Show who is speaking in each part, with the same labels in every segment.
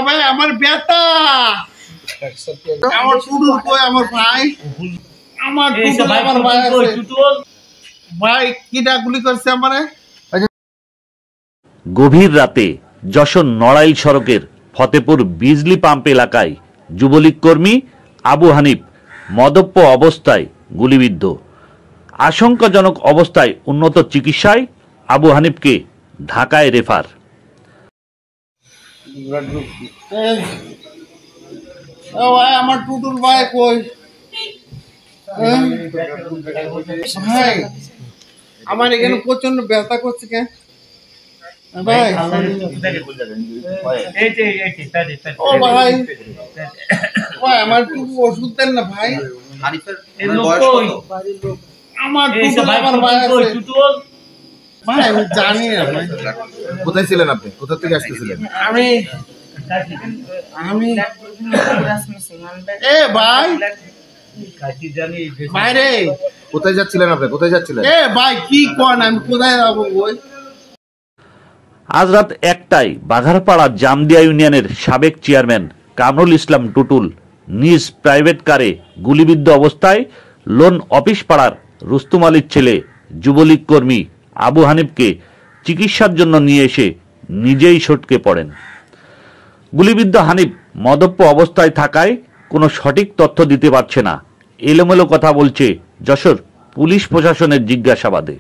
Speaker 1: ভাই আমার ব্যথা আমার টুটুল কই আমার ভাই আমার টুটুল আমার ভাই আছে ভাই কিটা গুলি করছে আমারে।
Speaker 2: গভীর রাতে যশোর নড়াইল সড়কের ফতেপুর বিজলি পাম্প এলাকায় যুবলীগ কর্মী আবু হানিফ মদ্যপ অবস্থায় গুলিবিদ্ধ। আশঙ্কাজনক অবস্থায় উন্নত চিকিৎসায় আবু হানিফকে ঢাকায় রেফার।
Speaker 1: ভাই আমার টুটুল ভাই কই ভাই আমার এখানে প্রচন্ড ব্যথা করছে কেন ভাই? ও ভাই ভাই আমার টুটু ওষুধ দেন না ভাই। আমার টুটুল আমার ভাই আছে ভাই আমি জানি না ভাই।
Speaker 3: কোথায় ছিলেন আপনি? কোথা থেকে আসতেছিলেন?
Speaker 1: আমি এ ভাই ভাই রে
Speaker 3: কোথায় যাচ্ছিলেন আপনি? কোথায় যাচ্ছিলেন?
Speaker 1: এ ভাই কি কোন আমি কোথায় যাবো বই?
Speaker 2: আজ রাত 1টায় বাঘারপাড়া জামদিয়া ইউনিয়নের সাবেক চেয়ারম্যান কামরুল ইসলাম টুটুল নিজ প্রাইভেট কারে গুলিবিদ্ধ অবস্থায় লোন অফিস পাড়ার রুস্তুম আলীর ছেলে যুবলীগ কর্মী আবু হানিফকে চিকিৎসার জন্য নিয়ে এসে নিজেই সটকে পড়েন। গুলিবিদ্ধ হানিফ মদ্যপ অবস্থায় থাকায় কোনো সঠিক তথ্য দিতে পারছে না, এলোমেলো কথা বলছে যশোর পুলিশ প্রশাসনের জিজ্ঞাসাবাদে।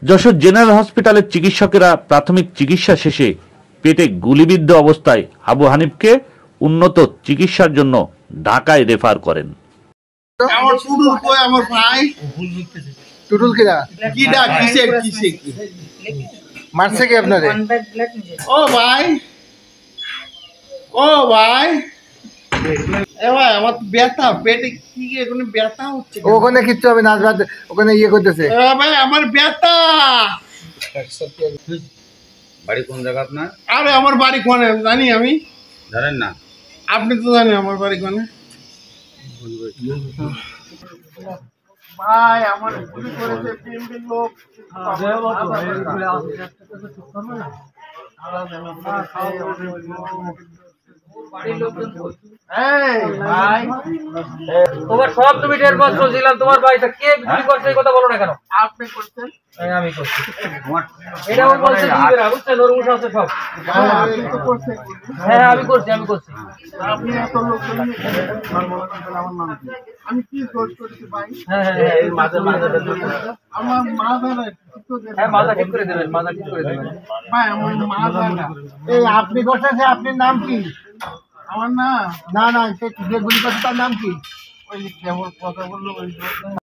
Speaker 2: যশোর জেনারেল হসপিটালের চিকিৎসকেরা প্রাথমিক চিকিৎসা শেষে পেটে গুলিবিদ্ধ অবস্থায় আবু হানিফকে উন্নত চিকিৎসার জন্য ঢাকায় রেফার করেন।
Speaker 1: আমার টুটুল কই আমার ভাই?
Speaker 3: টুটুল কিরা
Speaker 1: কিডা কিসে কিসে
Speaker 3: মারছে কি আপনারে?
Speaker 1: ও ভাই ও ভাই এ ভাই আমার তো ব্যথা পেটে কি এখানে ব্যথা হচ্ছে।
Speaker 3: ওখানে কিচ্ছু হবে না, ওখানে ইয়ে করতেছে।
Speaker 1: ভাই আমার ব্যথা।
Speaker 4: বাড়ি কোন জায়গা আপনার?
Speaker 1: আরে আমার বাড়ি কোনে জানি আমি?
Speaker 4: জানেন না?
Speaker 1: আপনি তো জানেন আমার বাড়ি কোনে। ভাই আমার গুলি করেছে পিএমপির লোক।
Speaker 5: তোমার সব তুমি টের পাচ্ছ ছিলাম, তোমার বাড়িতে কে গুলি করছে এই কথা বলো না কেন?
Speaker 1: আপনি করছেন?
Speaker 5: আমি করছি। এটাও বলছে দিবে না, বুঝছেন? ওর মুখ আছে সব।
Speaker 1: আপনি তো করছেন।
Speaker 5: হ্যাঁ আমি করছি।
Speaker 1: আপনি এত লোক আমার নাম কি? আমি কি দোষ করেছি ভাই?
Speaker 5: হ্যাঁ
Speaker 1: আমার মা জানে।
Speaker 5: হ্যাঁ মাথা ঠিক করে দেবেন।
Speaker 1: ভাই আমার মা জানে।
Speaker 3: এই আপনি করছেন, আপনার নাম কি?
Speaker 1: আমার না
Speaker 3: না যে গুলি করছে তার নাম কি?
Speaker 1: ওই কেমন কথা বললো ওই